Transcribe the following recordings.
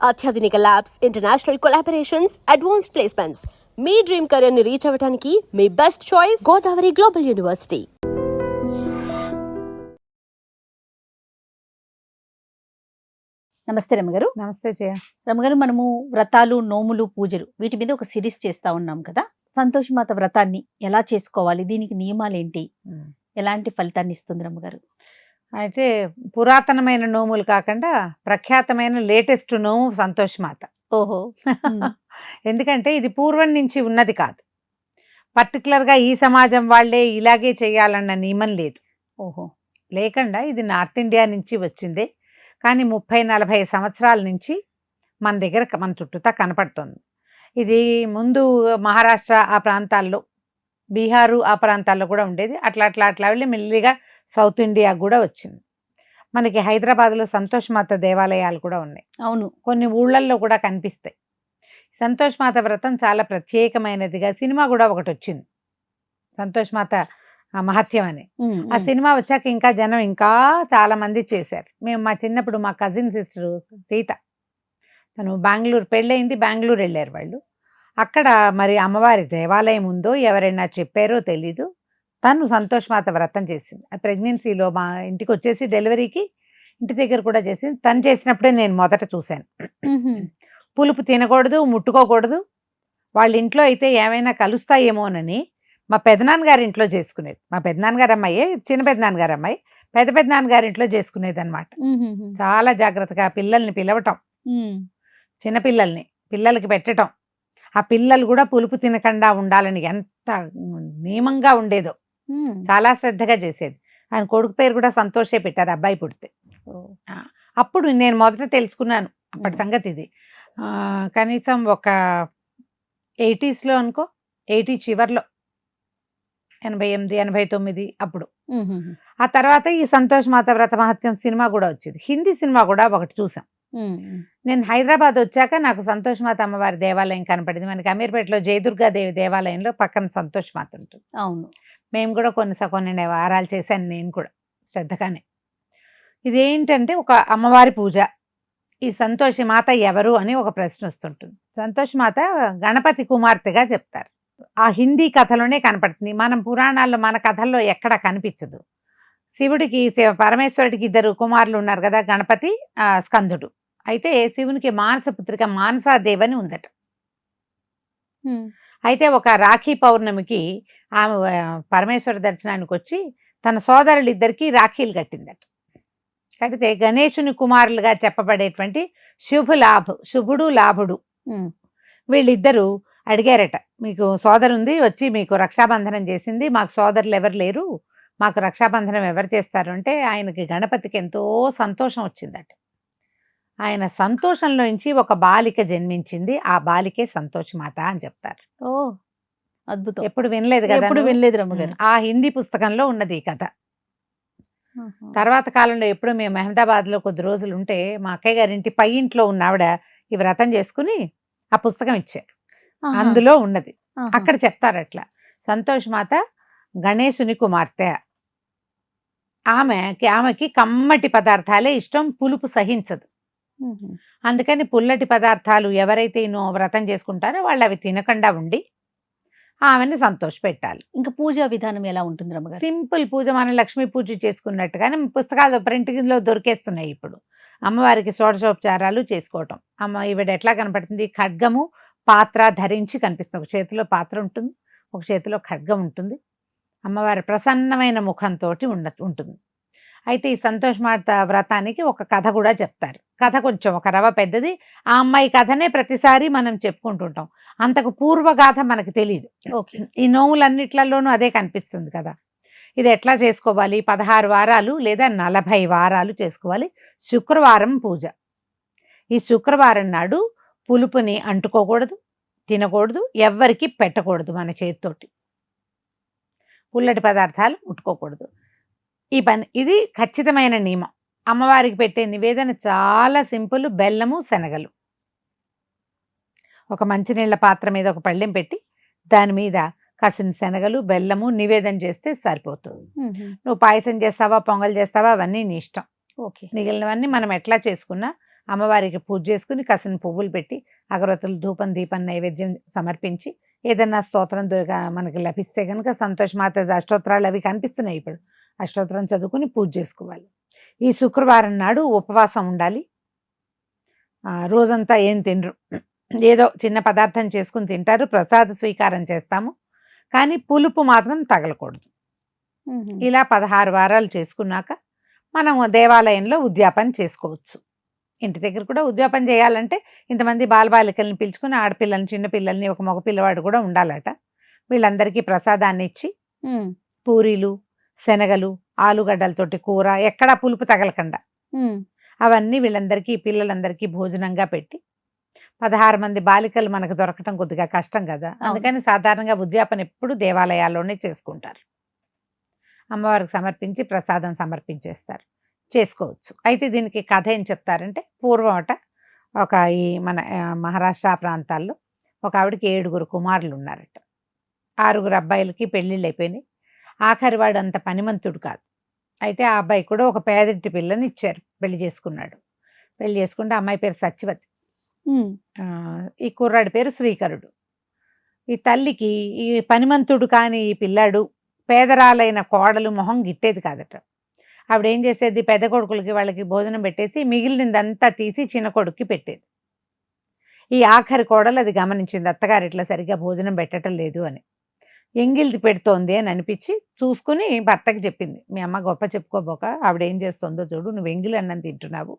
అత్యాధునిక labs, international collaborations, advanced placements. మీ dream career ని రీచ్ అవ్వడానికి మీ best choice Godavari global university. నమస్తే రమ్మగారు. నమస్తే జయ. రమ్మగారు, మనము వ్రతాలు, నోములు, పూజలు వీటి మీద ఒక సిరీస్ చేస్తా ఉన్నాం కదా. సంతోషమాత వ్రతాన్ని ఎలా చేసుకోవాలి, దీనికి నియమాలు ఏంటి, ఎలాంటి ఫలితాన్ని ఇస్తుంది రమ్మగారు? అయితే పురాతనమైన నోములు కాకుండా ప్రఖ్యాతమైన లేటెస్ట్ నోము సంతోషమాత. ఓహో. ఎందుకంటే ఇది పూర్వం నుంచి ఉన్నది కాదు, పర్టికులర్గా ఈ సమాజం వాళ్ళే ఇలాగే చేయాలన్న నియమం లేదు. ఓహో. లేకుండా ఇది నార్త్ ఇండియా నుంచి వచ్చిందే, కానీ 30-40 సంవత్సరాల నుంచి మన దగ్గర మన చుట్టూతా కనపడుతుంది. ఇది ముందు మహారాష్ట్ర ఆ ప్రాంతాల్లో, బీహారు ఆ ప్రాంతాల్లో కూడా ఉండేది. అట్లా వెళ్ళి మెల్లిగా సౌత్ ఇండియా కూడా వచ్చింది. మనకి హైదరాబాద్లో సంతోషమాత దేవాలయాలు కూడా ఉన్నాయి. అవును, కొన్ని ఊళ్ళల్లో కూడా కనిపిస్తాయి. సంతోషమాత వ్రతం చాలా ప్రత్యేకమైనదిగా సినిమా కూడా ఒకటి వచ్చింది, సంతోషమాత మహత్యం అని. ఆ సినిమా వచ్చాక ఇంకా జనం ఇంకా చాలా మంది చేశారు. మేము మా చిన్నప్పుడు మా కజిన్ సిస్టర్ సీత, తను బెంగళూరు పెళ్ళయింది, బెంగళూరు వెళ్ళారు వాళ్ళు. అక్కడ మరి అమ్మవారి దేవాలయం ఉందో ఎవరైనా చెప్పారో తెలీదు, తను సంతోషమాత వ్రతం చేసింది. ఆ ప్రెగ్నెన్సీలో మా ఇంటికి వచ్చేసి డెలివరీకి ఇంటి దగ్గర కూడా చేసింది. తను చేసినప్పుడే నేను మొదట చూశాను. పులుపు తినకూడదు, ముట్టుకోకూడదు. వాళ్ళ ఇంట్లో అయితే ఏమైనా కలుస్తాయేమోనని మా పెదనాన్నగారి ఇంట్లో చేసుకునేది. మా పెదనాన్నగారు అమ్మాయి, చిన్న పెదనాన్నగారు అమ్మాయి, పెదనాన్నగారి ఇంట్లో చేసుకునేది అనమాట. చాలా జాగ్రత్తగా పిల్లల్ని పిలవటం, చిన్నపిల్లల్ని పిల్లలకి పెట్టడం, ఆ పిల్లలు కూడా పులుపు తినకుండా ఉండాలని ఎంత నియమంగా ఉండేదో, చాలా శ్రద్ధగా చేసేది. ఆయన కొడుకు పేరు కూడా సంతోషే పెట్టారు అబ్బాయి పుడితే. అప్పుడు నేను మొదట తెలుసుకున్నాను అప్పటి సంగతి. ఇది కనీసం ఒక 80s అనుకో, 80 చివర్లో, 88, 89 అప్పుడు. ఆ తర్వాత ఈ సంతోషమాత వ్రత మహత్యం సినిమా కూడా వచ్చింది, హిందీ సినిమా కూడా ఒకటి చూసాం. నేను హైదరాబాద్ వచ్చాక నాకు సంతోషమాత అమ్మవారి దేవాలయం కనపడింది. మనకి అమీర్పేటలో జయదుర్గాదేవి దేవాలయంలో పక్కన సంతోషమాత ఉంటుంది. అవును, మేము కూడా కొన్ని వారాలు చేశాను నేను కూడా శ్రద్ధగానే. ఇదేంటంటే ఒక అమ్మవారి పూజ. ఈ సంతోషమాత ఎవరు అని ఒక ప్రశ్న వస్తుంటుంది. సంతోషమాత గణపతి కుమార్తెగా చెప్తారు. ఆ హిందీ కథలోనే కనపడుతుంది, మనం పురాణాల్లో మన కథల్లో ఎక్కడ కనిపించదు. శివుడికి పరమేశ్వరుడికి 2 కుమారులు ఉన్నారు కదా, గణపతి, స్కందుడు. అయితే శివునికి మానసపుత్రిక మానసాదేవని ఉందట. అయితే ఒక రాఖీ పౌర్ణమికి ఆమె పరమేశ్వర దర్శనానికి వచ్చి తన సోదరులిద్దరికీ రాఖీలు కట్టిందట. కడితే గణేశుని కుమారులుగా చెప్పబడేటువంటి శుభుడు లాభుడు వీళ్ళిద్దరూ అడిగారట, మీకు సోదరుంది వచ్చి మీకు రక్షాబంధనం చేసింది, మాకు సోదరులు ఎవరు లేరు, మాకు రక్షాబంధనం ఎవరు చేస్తారు అంటే ఆయనకి గణపతికి ఎంతో సంతోషం వచ్చిందట. ఆయన సంతోషంలోంచి ఒక బాలిక జన్మించింది, ఆ బాలికే సంతోషమాత అని చెప్తారు. ఓ అద్భుతం. ఎప్పుడు వినలేదు కదా? ఎప్పుడు వినలేదు రమ్మగారు. ఆ హిందీ పుస్తకంలో ఉన్నది ఈ కథ. తర్వాత కాలంలో ఎప్పుడు మేము అహ్మదాబాద్లో కొద్ది రోజులు ఉంటే మా అక్కయ్య గారి ఇంటి పై ఇంట్లో ఉన్న ఆవిడ ఈ వ్రతం చేసుకుని ఆ పుస్తకం ఇచ్చారు, అందులో ఉన్నది. అక్కడ చెప్తారు అట్లా, సంతోషమాత గణేశుని కుమార్తె, ఆమెకి కమ్మటి పదార్థాలే ఇష్టం, పులుపు సహించదు. అందుకని పుల్లటి పదార్థాలు ఎవరైతే వ్రతం చేసుకుంటారో వాళ్ళు అవి తినకుండా ఉండి ఆమెని సంతోష పెట్టాలి. ఇంకా పూజా విధానం ఎలా ఉంటుంది రమ్మగారు? సింపుల్ పూజ, మనం లక్ష్మీ పూజ చేసుకున్నట్టుగానే పుస్తకాలు ప్రింటింగ్లో దొరికేస్తున్నాయి ఇప్పుడు. అమ్మవారికి షోడశోపచారాలు చేసుకోవటం. ఈవిడ ఎట్లా కనపడుతుంది, ఖడ్గము పాత్ర ధరించి కనిపిస్తుంది. ఒక చేతిలో పాత్ర ఉంటుంది, ఒక చేతిలో ఖడ్గం ఉంటుంది. అమ్మవారి ప్రసన్నమైన ముఖంతో ఉంటుంది. అయితే ఈ సంతోషమాత వ్రతానికి ఒక కథ కూడా చెప్తారు. కథ కొంచెం ఒక రవ పెద్దది. ఆ అమ్మాయి కథనే ప్రతిసారి మనం చెప్పుకుంటుంటాం, అంతకు పూర్వగాథ మనకు తెలియదు. ఓకే. ఈ నోములన్నిట్లలోనూ అదే కనిపిస్తుంది కదా. ఇది ఎట్లా చేసుకోవాలి, 16 వారాలు లేదా 40 వారాలు చేసుకోవాలి. శుక్రవారం పూజ. ఈ శుక్రవారం నాడు పులుపుని అంటుకోకూడదు, తినకూడదు, ఎవ్వరికి పెట్టకూడదు. మన చేతితోటి పుల్లటి పదార్థాలు ముట్టుకోకూడదు. ఇది ఖచ్చితమైన నియమం. అమ్మవారికి పెట్టే నివేదన చాలా సింపుల్, బెల్లము శనగలు. ఒక మంచినీళ్ళ పాత్ర మీద ఒక పళ్ళెం పెట్టి దాని మీద కాసిన శనగలు, బెల్లము నివేదన చేస్తే సరిపోతుంది. నువ్వు పాయసం చేస్తావా, పొంగల్ చేస్తావా, అవన్నీ నీ ఇష్టం. ఓకే. మిగిలినవన్నీ మనం ఎట్లా చేసుకున్నా అమ్మవారికి పూజ చేసుకుని కాసిన పువ్వులు పెట్టి అగరవత్తులు ధూపం దీపం నైవేద్యం సమర్పించి ఏదన్నా స్తోత్రం మనకి లభిస్తే కనుక సంతోషమాత అష్టోత్తరాలు అవి కనిపిస్తున్నాయి ఇప్పుడు, అష్టోత్తరం చదువుకుని పూజ చేసుకోవాలి. ఈ శుక్రవారం నాడు ఉపవాసం ఉండాలి. రోజంతా ఏం తినరు, ఏదో చిన్న పదార్థం చేసుకుని తింటారు, ప్రసాద స్వీకారం చేస్తాము, కానీ పులుపు మాత్రం తగలకూడదు. ఇలా 16 వారాలు చేసుకున్నాక మనం దేవాలయంలో ఉద్యాపన చేసుకోవచ్చు. ఇంటి దగ్గర కూడా ఉద్యాపన చేయాలంటే ఇంతమంది బాలబాలికల్ని పిలుచుకుని ఆడపిల్లల్ని చిన్నపిల్లల్ని ఒక మగ పిల్లవాడు కూడా ఉండాలట. వీళ్ళందరికీ ప్రసాదాన్ని ఇచ్చి పూరీలు శనగలు ఆలుగడ్డలతోటి కూర ఎక్కడా పులుపు తగలకుండా అవన్నీ వీళ్ళందరికీ పిల్లలందరికీ భోజనంగా పెట్టి 16 మంది బాలికలు మనకు దొరకటం కొద్దిగా కష్టం కదా, అందుకని సాధారణంగా ఉద్యాపన ఎప్పుడు దేవాలయాల్లోనే చేసుకుంటారు. అమ్మవారికి సమర్పించి ప్రసాదం సమర్పించేస్తారు, చేసుకోవచ్చు. అయితే దీనికి కథ ఏం చెప్తారంటే పూర్వం ఈ మన మహారాష్ట్ర ప్రాంతాల్లో ఒక ఆవిడకి 7 కుమారులు ఉన్నారట. 6 అబ్బాయిలకి పెళ్ళిళ్ళు అయిపోయినాయి. ఆఖరి వాడు అంత పనిమంతుడు కాదు. అయితే ఆ అబ్బాయి కూడా ఒక పేదింటి పిల్లని ఇచ్చారు, పెళ్లి చేసుకున్నాడు. పెళ్లి చేసుకుంటే అమ్మాయి పేరు సత్యవతి, ఈ కుర్రాడి పేరు శ్రీకరుడు. ఈ తల్లికి ఈ పనిమంతుడు కాని ఈ పిల్లాడు పేదరాలైన కోడలు మొహం గిట్టేది కాదట. ఆవిడ ఏం చేసేది, పెద్ద కొడుకులకి వాళ్ళకి భోజనం పెట్టేసి మిగిలినదంతా తీసి చిన్న కొడుక్కి పెట్టేది. ఈ ఆఖరి కోడలు అది గమనించింది, అత్తగారు ఇట్లా సరిగ్గా భోజనం పెట్టడం లేదు అని. ఎంగిల్ది పెడుతోంది అని అనిపించి చూసుకుని భర్తకి చెప్పింది, మీ అమ్మ గొప్ప చెప్పుకోబోక ఆవిడ ఏం చేస్తుందో చూడు, నువ్వు ఎంగిలి అన్నం తింటున్నావు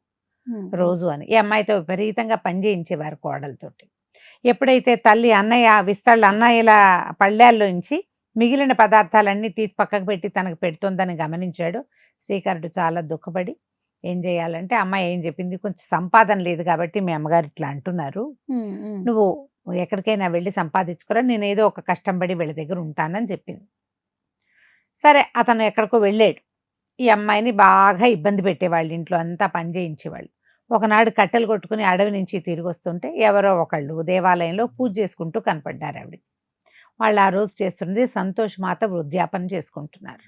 రోజు అని. ఈ అమ్మాయితో విపరీతంగా పని చేయించేవారు కోడలతోటి. ఎప్పుడైతే తల్లి అన్నయ్య విస్తళ్ళు అన్నయ్యల పళ్ళాల్లోంచి మిగిలిన పదార్థాలన్నీ తీసి పక్కకు పెట్టి తనకు పెడుతుందని గమనించాడు శ్రీకరుడు. చాలా దుఃఖపడి ఏం చేయాలంటే, అమ్మాయి ఏం చెప్పింది, కొంచెం సంపాదన లేదు కాబట్టి మీ అమ్మగారు ఇట్లా అంటున్నారు, నువ్వు ఎక్కడికైనా వెళ్ళి సంపాదించుకోరా, నేను ఏదో ఒక కష్టం పడి వీళ్ళ దగ్గర ఉంటానని చెప్పింది. సరే అతను ఎక్కడికో వెళ్ళాడు. ఈ అమ్మాయిని బాగా ఇబ్బంది పెట్టేవాళ్ళు, ఇంట్లో అంతా పని చేయించేవాళ్ళు. ఒకనాడు కట్టెలు కొట్టుకుని అడవి నుంచి తిరిగి వస్తుంటే ఎవరో ఒకళ్ళు దేవాలయంలో పూజ చేసుకుంటూ కనపడ్డారు ఆవిడ. వాళ్ళు ఆ రోజు చేస్తున్నది సంతోషమాత వృద్ధాపన చేసుకుంటున్నారు.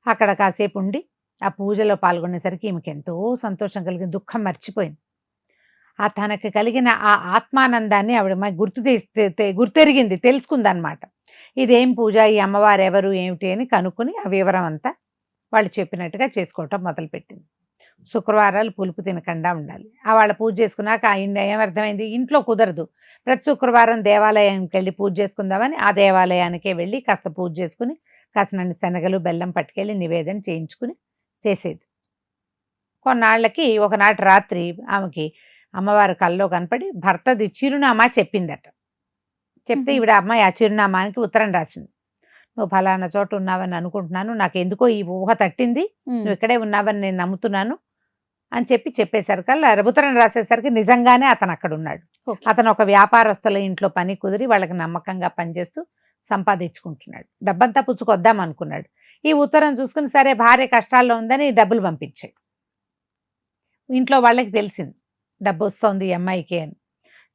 అక్కడ కాసేపు ఉండి ఆ పూజలో పాల్గొనేసరికి ఈమెకి ఎంతో సంతోషం కలిగింది, దుఃఖం మర్చిపోయింది. ఆ తనకి కలిగిన ఆ ఆత్మానందాన్ని ఆవిడ గుర్తెరిగింది, తెలుసుకుందనమాట. ఇదేం పూజ, ఈ అమ్మవారు ఎవరు ఏమిటి అని కనుక్కుని ఆ వివరం అంతా వాళ్ళు చెప్పినట్టుగా చేసుకోవటం మొదలుపెట్టింది. శుక్రవారాలు పులుపు తినకుండా ఉండాలి. వాళ్ళ పూజ చేసుకున్నాక ఏమర్థమైంది, ఇంట్లో కుదరదు, ప్రతి శుక్రవారం దేవాలయానికి వెళ్ళి పూజ చేసుకుందామని ఆ దేవాలయానికే వెళ్ళి కాస్త పూజ చేసుకుని కాసినన్ని శనగలు బెల్లం పట్టుకెళ్ళి నివేదన చేయించుకుని చేసేది. కొన్నాళ్ళకి ఒకనాటి రాత్రి ఆమెకి అమ్మవారి కల్లో కనపడి భర్తది చిరునామా చెప్పిందట. చెప్తే ఈవిడ అమ్మాయి ఆ చిరునామానికి ఉత్తరం రాసింది. నువ్వు ఫలానా చోట ఉన్నావని అనుకుంటున్నాను, నాకు ఎందుకో ఈ ఊహ తట్టింది, నువ్వు ఇక్కడే ఉన్నావని నేను నమ్ముతున్నాను అని చెప్పేసరికల్లా ఉత్తరం రాసేసరికి నిజంగానే అతను అక్కడ ఉన్నాడు. అతను ఒక వ్యాపారస్తుల ఇంట్లో పని కుదిరి వాళ్ళకి నమ్మకంగా పనిచేస్తూ సంపాదించుకుంటున్నాడు. డబ్బంతా పుచ్చుకొద్దాం అనుకున్నాడు. ఈ ఉత్తరం చూసుకుని సరే భార్య కష్టాల్లో ఉందని డబ్బులు పంపించాడు. ఇంట్లో వాళ్ళకి తెలిసింది డబ్బు వస్తుంది ఈ అమ్మాయికి అని.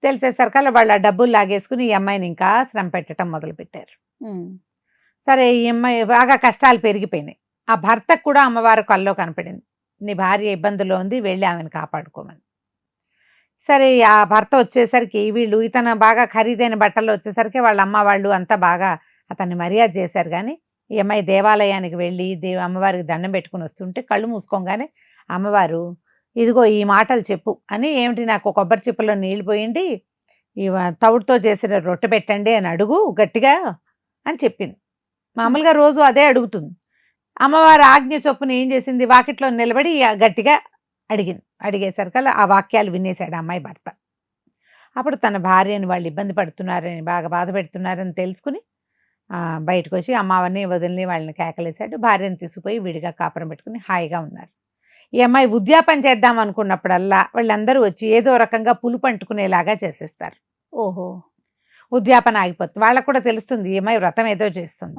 తెలిసేసరికల్లా వాళ్ళు ఆ డబ్బులు లాగేసుకుని ఈ అమ్మాయిని ఇంకా శ్రమ పెట్టడం మొదలుపెట్టారు. సరే ఈ అమ్మాయి బాగా కష్టాలు పెరిగిపోయినాయి. ఆ భర్తకు కూడా అమ్మవారి కల్లో కనపడింది, నీ భార్య ఇబ్బందుల్లో ఉంది, వెళ్ళి ఆమెను కాపాడుకోమని. సరే ఆ భర్త వచ్చేసరికి వీళ్ళు ఇతను బాగా ఖరీదైన బట్టలు వచ్చేసరికి వాళ్ళ అమ్మ వాళ్ళు అంతా బాగా అతన్ని మర్యాద చేశారు. కానీ ఈ అమ్మాయి దేవాలయానికి వెళ్ళి అమ్మవారికి దండం పెట్టుకుని వస్తుంటే కళ్ళు మూసుకోగానే అమ్మవారు ఇదిగో ఈ మాటలు చెప్పు అని, ఏమిటి, నాకు కొబ్బరి చిప్పలో నీళ్ళు పోయింది, ఈ తవుడుతో చేసిన రొట్టె పెట్టండి అని అడుగు గట్టిగా అని చెప్పింది. మామూలుగా రోజు అదే అడుగుతుంది. అమ్మవారి ఆజ్ఞ చొప్పున ఏం చేసింది, వాకిట్లో నిలబడి గట్టిగా అడిగింది. అడిగేసరికల్లా ఆ వాక్యాలు వినేశాడు అమ్మాయి భర్త. అప్పుడు తన భార్యని వాళ్ళు ఇబ్బంది పడుతున్నారని, బాగా బాధ పెడుతున్నారని తెలుసుకుని బయటకు వచ్చి అమ్మవారిని వదిలిని వాళ్ళని కేకలేశాడు. భార్యను తీసుకుపోయి విడిగా కాపురం పెట్టుకుని హాయిగా ఉన్నారు. ఈ అమ్మాయి ఉద్యాపన చేద్దాం అనుకున్నప్పుడల్లా వాళ్ళందరూ వచ్చి ఏదో రకంగా పులుపు అంటుకునేలాగా చేసేస్తారు. ఓహో, ఉద్యాపన ఆగిపోతుంది. వాళ్ళకు కూడా తెలుస్తుంది ఈ అమ్మాయి వ్రతం ఏదో చేస్తుంది.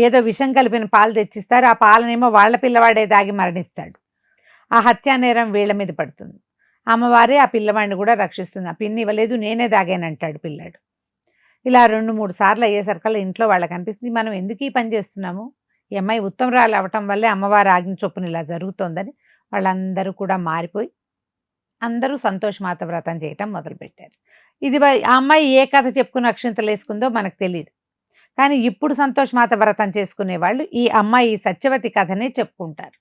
ఏదో విషం కలిపిన పాలు తెచ్చిస్తారు. ఆ పాలనేమో వాళ్ళ పిల్లవాడే దాగి మరణిస్తాడు. ఆ హత్యా నేరం వీళ్ళ మీద పడుతుంది. అమ్మవారే ఆ పిల్లవాడిని కూడా రక్షిస్తుంది. ఆ పిన్ని ఇవ్వలేదు, నేనే దాగానంటాడు పిల్లాడు. ఇలా 2-3 సార్లు అయ్యేసరికల్లా ఇంట్లో వాళ్ళకి అనిపిస్తుంది, మనం ఎందుకు ఈ పని చేస్తున్నాము, ఈ అమ్మాయి ఉత్తమరాలు అవటం వల్లే అమ్మవారి ఆజ్ఞ చొప్పున ఇలా జరుగుతోందని వాళ్ళందరూ కూడా మారిపోయి అందరూ సంతోషమాత వ్రతం చేయటం మొదలుపెట్టారు. ఇది ఆ అమ్మాయి ఏ కథ చెప్పుకుని అక్షింతలు వేసుకుందో మనకు తెలియదు. కానీ ఇప్పుడు సంతోషమాత వ్రతం చేసుకునే వాళ్ళు ఈ అమ్మాయి సత్యవతి కథనే చెప్పుకుంటారు.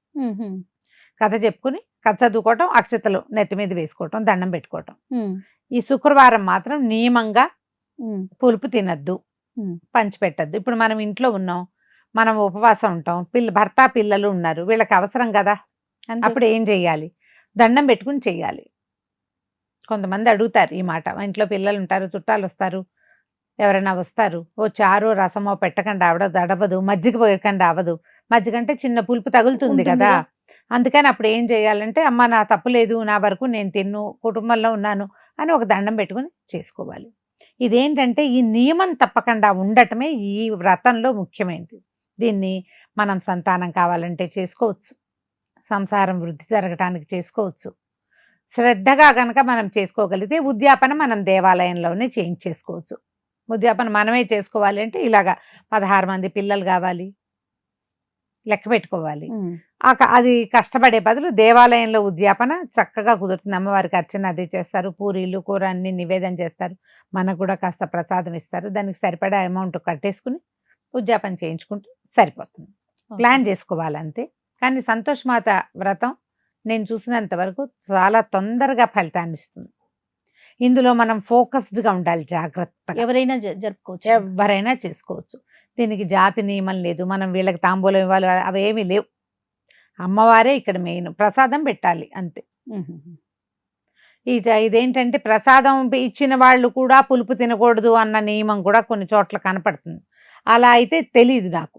కథ చెప్పుకుని కథ చదువుకోవటం, అక్షతలు నెత్తి మీద వేసుకోవటం, దండం పెట్టుకోవటం. ఈ శుక్రవారం మాత్రం నియమంగా పులుపు తినద్దు, పంచిపెట్టద్దు. ఇప్పుడు మనం ఇంట్లో ఉన్నాం, మనం ఉపవాసం ఉంటాం, భర్త పిల్లలు ఉన్నారు, వీళ్ళకి అవసరం కదా. అప్పుడు ఏం చెయ్యాలి? దండం పెట్టుకుని చెయ్యాలి. కొంతమంది అడుగుతారు ఈ మాట, మా ఇంట్లో పిల్లలు ఉంటారు, చుట్టాలు వస్తారు, ఎవరైనా వస్తారు, ఓ చారో రసమో పెట్టకుండా అడవదు, మజ్జిగ పోయకుండా అవదు, మజ్జిగ అంటే చిన్న పులుపు తగులుతుంది కదా. అందుకని అప్పుడు ఏం చేయాలంటే, అమ్మ నా తప్పు లేదు, నా వరకు నేను తిన్ను, కుటుంబంలో ఉన్నాను అని ఒక దండం పెట్టుకుని చేసుకోవాలి. ఇదేంటంటే ఈ నియమం తప్పకుండా ఉండటమే ఈ వ్రతంలో ముఖ్యమైనది. దీన్ని మనం సంతానం కావాలంటే చేసుకోవచ్చు, సంసారం వృద్ధి జరగటానికి చేసుకోవచ్చు. శ్రద్ధగా కనుక మనం చేసుకోగలిగితే ఉద్యాపన మనం దేవాలయంలోనే చేయించేసుకోవచ్చు. ఉద్యాపన మనమే చేసుకోవాలి అంటే ఇలాగా 16 మంది పిల్లలు కావాలి, లెక్క పెట్టుకోవాలి. అది కష్టపడే బదులు దేవాలయంలో ఉద్యాపన చక్కగా కుదురుతుంది. అమ్మవారికి అర్చన అది చేస్తారు, పూరీలు కూర అన్ని నివేదన చేస్తారు, మనకు కూడా కాస్త ప్రసాదం ఇస్తారు. దానికి సరిపడా అమౌంట్ కట్టేసుకుని ఉద్యాపన చేయించుకుంటే సరిపోతుంది. ప్లాన్ చేసుకోవాలంతే. కానీ సంతోషమాత వ్రతం నేను చూసినంత వరకు చాలా తొందరగా ఫలితాన్ని ఇస్తుంది. ఇందులో మనం ఫోకస్డ్గా ఉండాలి, జాగ్రత్తగా. ఎవరైనా జరుపుకోవచ్చు, ఎవరైనా చేసుకోవచ్చు. దీనికి జాతి నియమం లేదు, మనం వీళ్ళకి తాంబూలం ఇవ్వాలి అవేమీ లేవు. అమ్మవారే ఇక్కడ మెయిన్, ప్రసాదం పెట్టాలి అంతే. ఇదేంటంటే ప్రసాదం ఇచ్చిన వాళ్ళు కూడా పులుపు తినకూడదు అన్న నియమం కూడా కొన్ని చోట్ల కనపడుతుంది. అలా అయితే తెలియదు నాకు.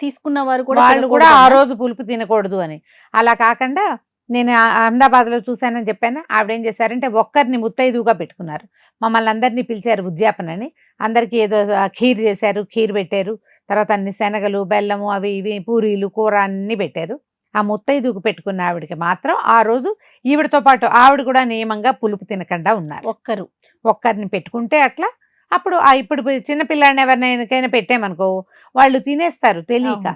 తీసుకున్న వారు వాళ్ళు కూడా ఆ రోజు పులుపు తినకూడదు అని. అలా కాకుండా నేను అహ్మదాబాద్లో చూశానని చెప్పాను. ఆవిడేం చేశారంటే ఒక్కరిని ముత్తైదుగా పెట్టుకున్నారు, మమ్మల్ని అందరినీ పిలిచారు ఉద్యాపనని. అందరికీ ఏదో ఖీర్ చేశారు, ఖీర్ పెట్టారు, తర్వాత అన్ని శనగలు, బెల్లము, అవి ఇవి పూరీలు కూర అన్ని పెట్టారు. ఆ ముత్తైదుకు పెట్టుకున్న ఆవిడకి మాత్రం ఆ రోజు ఈవిడతో పాటు ఆవిడ కూడా నియమంగా పులుపు తినకుండా ఉన్నారు. ఒక్కరిని పెట్టుకుంటే అట్లా. అప్పుడు ఇప్పుడు చిన్నపిల్లాడిని ఎవరినైనా పెట్టామనుకో వాళ్ళు తినేస్తారు తెలియక,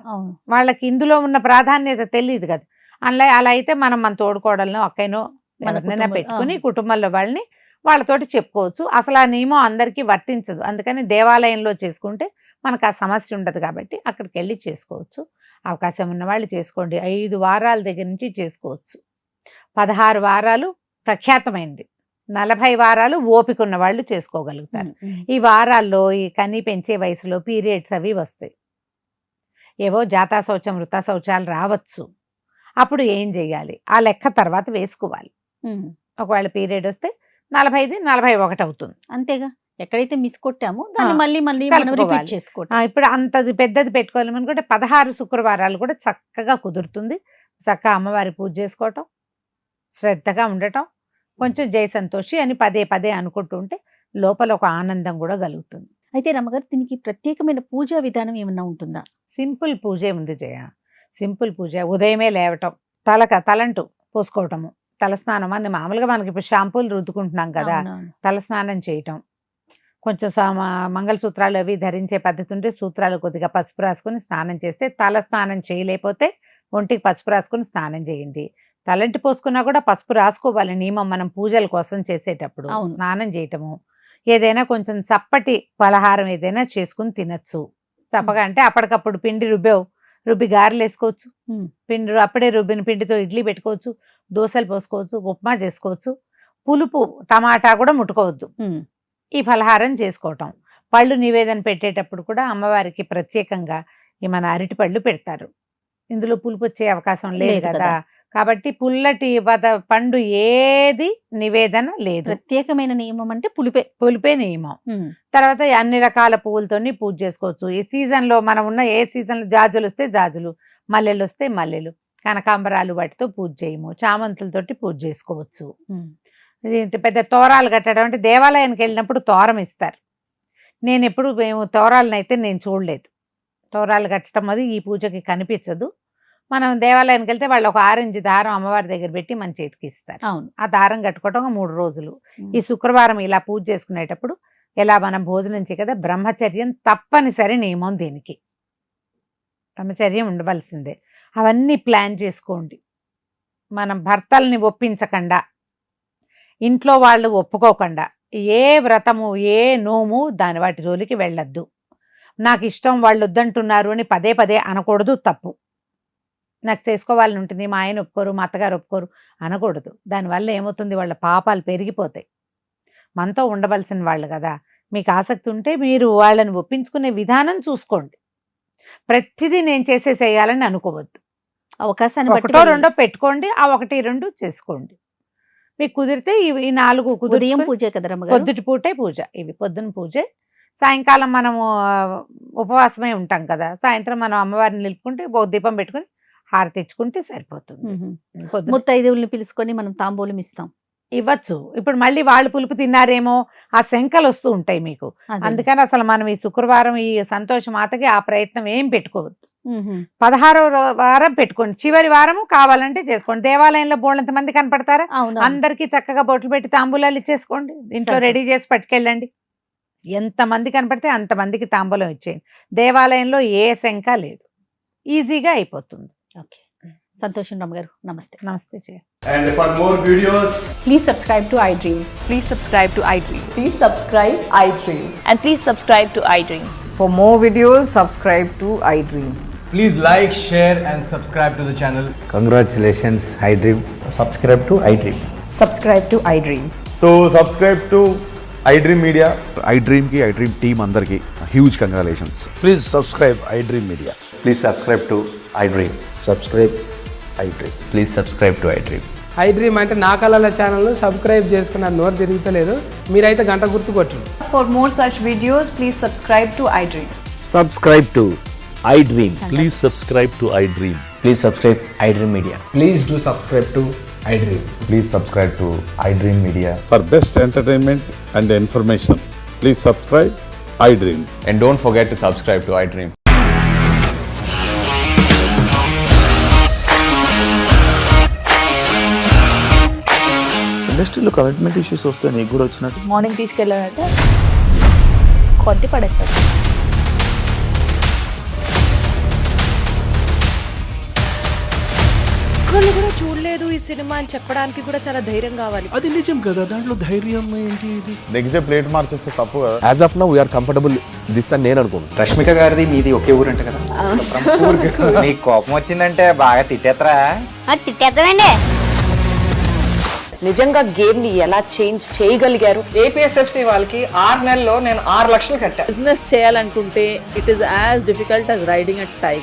వాళ్ళకి ఇందులో ఉన్న ప్రాధాన్యత తెలియదు కదా. అలా అయితే మనం మన తోడుకోడలను అక్కైనో ఎవరినైనా పెట్టుకుని కుటుంబంలో వాళ్ళని వాళ్ళతోటి చెప్పుకోవచ్చు. అసలు ఆ నియమం అందరికీ వర్తించదు. అందుకని దేవాలయంలో చేసుకుంటే మనకు ఆ సమస్య ఉండదు కాబట్టి అక్కడికి వెళ్ళి చేసుకోవచ్చు. అవకాశం ఉన్న వాళ్ళు చేసుకోండి. 5 వారాల దగ్గర నుంచి చేసుకోవచ్చు. 16 వారాలు ప్రఖ్యాతమైంది, 40 వారాలు ఓపిక ఉన్న వాళ్ళు చేసుకోగలుగుతారు. ఈ వారాల్లో ఈ కని పెంచే వయసులో పీరియడ్స్ అవి వస్తాయి, ఏవో జాతా శౌచం వృతా శౌచాలు రావచ్చు. అప్పుడు ఏం చేయాలి? ఆ లెక్క తర్వాత వేసుకోవాలి. ఒకవేళ పీరియడ్ వస్తే 40ది 41 అవుతుంది అంతేగా. ఎక్కడైతే మిస్ కొట్టామో దాన్ని మళ్ళీ రిపీట్ చేసుకోవాలి. ఇప్పుడు అంతది పెద్దది పెట్టుకోవాలి అనుకుంటే 16 శుక్రవారాలు కూడా చక్కగా కుదురుతుంది. చక్కగా అమ్మవారి పూజ చేసుకోవటం, శ్రద్ధగా ఉండటం, కొంచెం జయ సంతోషి అని పదే పదే అనుకుంటూ ఉంటే లోపల ఒక ఆనందం కూడా కలుగుతుంది. అయితే రమ్మగారు, దీనికి ప్రత్యేకమైన పూజా విధానం ఏమన్నా ఉంటుందా? సింపుల్ పూజే ఉంది జయ. సింపుల్ పూజ. ఉదయమే లేవటం, తలంటూ పోసుకోవటము, తలస్నానం అని మామూలుగా మనకి ఇప్పుడు షాంపూలు రుద్దుకుంటున్నాం కదా, తలస్నానం చేయటం, కొంచెం మంగళసూత్రాలు అవి ధరించే పద్ధతి ఉంటే సూత్రాలు కొద్దిగా పసుపు రాసుకొని స్నానం చేస్తే, తల స్నానం చేయలేకపోతే ఒంటికి పసుపు రాసుకొని స్నానం చేయండి. తలంటి పోసుకున్నా కూడా పసుపు రాసుకోవాలి నియమం, మనం పూజల కోసం చేసేటప్పుడు. స్నానం చేయటము, ఏదైనా కొంచెం చప్పటి పలహారం ఏదైనా చేసుకుని తినచ్చు. చప్పగా అంటే అప్పటికప్పుడు పిండి రుబ్బి గారెలు వేసుకోవచ్చు, అప్పుడే రుబ్బిన పిండితో ఇడ్లీ పెట్టుకోవచ్చు, దోశలు పోసుకోవచ్చు, ఉప్మా చేసుకోవచ్చు. పులుపు టమాటా కూడా ముట్టుకోవద్దు. ఈ ఫలహారం చేసుకోవటం. పళ్ళు నివేదన పెట్టేటప్పుడు కూడా అమ్మవారికి ప్రత్యేకంగా ఈ మన అరటి పళ్ళు పెడతారు. ఇందులో పులుపు వచ్చే అవకాశం లేదు కదా, కాబట్టి పుల్లటి పండు ఏది నివేదన లేదు. ప్రత్యేకమైన నియమం అంటే పులిపే నియమం. తర్వాత అన్ని రకాల పువ్వులతోని పూజ చేసుకోవచ్చు. ఈ సీజన్లో మనం ఉన్న ఏ సీజన్లో జాజులు వస్తే జాజులు, మల్లెలు వస్తే మల్లెలు, కనకాంబరాలు వాటితో పూజ చేయము, చామంతులతోటి పూజ చేసుకోవచ్చు. పెద్ద తోరాలు కట్టడం అంటే దేవాలయానికి వెళ్ళినప్పుడు తోరం ఇస్తారు. మేము తోరాలను అయితే నేను చూడలేదు. తోరాలు కట్టడం అది ఈ పూజకి కనిపించదు. మనం దేవాలయానికి వెళ్తే వాళ్ళు ఒక ఆరెంజ్ దారం అమ్మవారి దగ్గర పెట్టి మన చేతికి ఇస్తారు. ఆ దారం కట్టుకోవటం 3 రోజులు. ఈ శుక్రవారం ఇలా పూజ చేసుకునేటప్పుడు ఎలా మనం భోజనం చేయ కదా, బ్రహ్మచర్యం తప్పనిసరి నియమం. దీనికి బ్రహ్మచర్యం ఉండవలసిందే. అవన్నీ ప్లాన్ చేసుకోండి. మనం భర్తల్ని ఒప్పించకుండా ఇంట్లో వాళ్ళు ఒప్పుకోకుండా ఏ వ్రతము ఏ నోము దాని వాటి జోలికి వెళ్ళొద్దు. నాకు ఇష్టం వాళ్ళు వద్దంటున్నారు అని పదే పదే అనకూడదు, తప్పు. నాకు చేసుకోవాలని ఉంటుంది, మా ఆయన ఒప్పుకోరు, మా అత్తగారు ఒప్పుకోరు అనకూడదు. దానివల్ల ఏమవుతుంది, వాళ్ళ పాపాలు పెరిగిపోతాయి. మనతో ఉండవలసిన వాళ్ళు కదా. మీకు ఆసక్తి ఉంటే మీరు వాళ్ళని ఒప్పించుకునే విధానం చూసుకోండి. ప్రతిదీ నేను చేయాలని అనుకోవద్దు. అవకాశాన్ని బట్టి ఒకటో రెండో పెట్టుకోండి, ఆ 1, 2 చేసుకోండి. మీకు కుదిరితే ఈ 4 ఉదయం కుదిరితే పూజే కదా రమ్మగారు? పొద్దుటి పూటే పూజ. ఇవి పొద్దున పూజే. సాయంకాలం మనము ఉపవాసమై ఉంటాం కదా, సాయంత్రం మనం అమ్మవారిని నిలుపుకుంటే ఒక దీపం పెట్టుకుని హారతి ఇచ్చుకుంటే సరిపోతుంది. పొద్దున ముత్తైదువుల్ని పిలుచుకొని మనం తాంబూలం ఇస్తాం. ఇవ్వచ్చు. ఇప్పుడు మళ్ళీ వాళ్ళు పులుపు తిన్నారేమో, ఆ శంకలు వస్తూ ఉంటాయి మీకు. అదే. అందుకని అసలు మనం ఈ శుక్రవారం ఈ సంతోష మాతకి ఆ ప్రయత్నం ఏం పెట్టుకోవద్దు. మ్మ్. 16వ వారం పెట్టుకోండి, చివరి వారము కావాలంటే చేసుకోండి. దేవాలయంలో బోళ్ళంత మంది కనపడతారా, అవును. అందరికీ చక్కగా బొట్లు పెట్టి తాంబూలాలు ఇచ్చేసుకోండి. ఇంట్లో సరే. రెడీ చేసి పట్టుకెళ్ళండి. ఎంతమంది కనపడితే అంతమందికి తాంబూలం ఇచ్చేయండి. దేవాలయంలో ఏ శంక లేదు, ఈజీగా అయిపోతుంది. ఓకే. సంతోషం రమ్మగారు, నమస్తే. నమస్తే చేయ. And for more videos, Please subscribe to iDream. Please subscribe to iDream. Please subscribe iDream. And please subscribe to iDream. For more videos, subscribe to iDream. please like, share and subscribe to the channel. Congratulations, iDream. subscribe to iDream. Subscribe to iDream. So subscribe to iDream Media. iDream ki iDream team andarki huge congratulations. Please subscribe iDream Media. Please subscribe to iDream. Subscribe iDream. Please subscribe to iDream. iDream అంటే నా కళల channel subscribe చేసుకున్నారు, నోరు తిరుగుతలేదు. మీరైతే గంట గుర్తు కొట్టండి. For more such videos, please subscribe to iDream. Subscribe to iDream. Please subscribe to iDream. Please subscribe iDream Media. Please do subscribe to iDream. Please subscribe to iDream Media. For best entertainment and information, please subscribe iDream. And don't forget to subscribe to iDream. ఇండస్ట్రీలో commitment issues వస్తే నీకు కూడా వచ్చినట్టు morning తీసుకెళ్ళారంటే కొట్టి పడేశారు. ఒక్కళ్ళు కూడా చూడలేదు ఈ సినిమా అని చెప్పడానికి కూడా చాలా ధైర్యం కావాలి. అది నిజం కదా, దాంట్లో ధైర్యం ఏంటి? ఇది నెక్స్ట్ డే ప్లేట్ మార్చేస్తే తప్పు కదా. As of now, we are comfortable this అని నేను అనుకుంటున్నాను. రష్మిక గారిది మీది ఒకే ఊరు అంట కదా. నీకు కోపం వచ్చిందంటే బాగా తిట్టేత్తరా? తిట్టేద్దామండి. నిజంగా గేమ్ ని ఎలా చేంజ్ చేయగలిగారు? ఏపీఎస్ఎఫ్సి వాళ్ళకి 6 నెలల్లో నేను 6 లక్షలు కట్టా. బిజినెస్ చేయాలనుకుంటే it is as difficult as riding a tiger.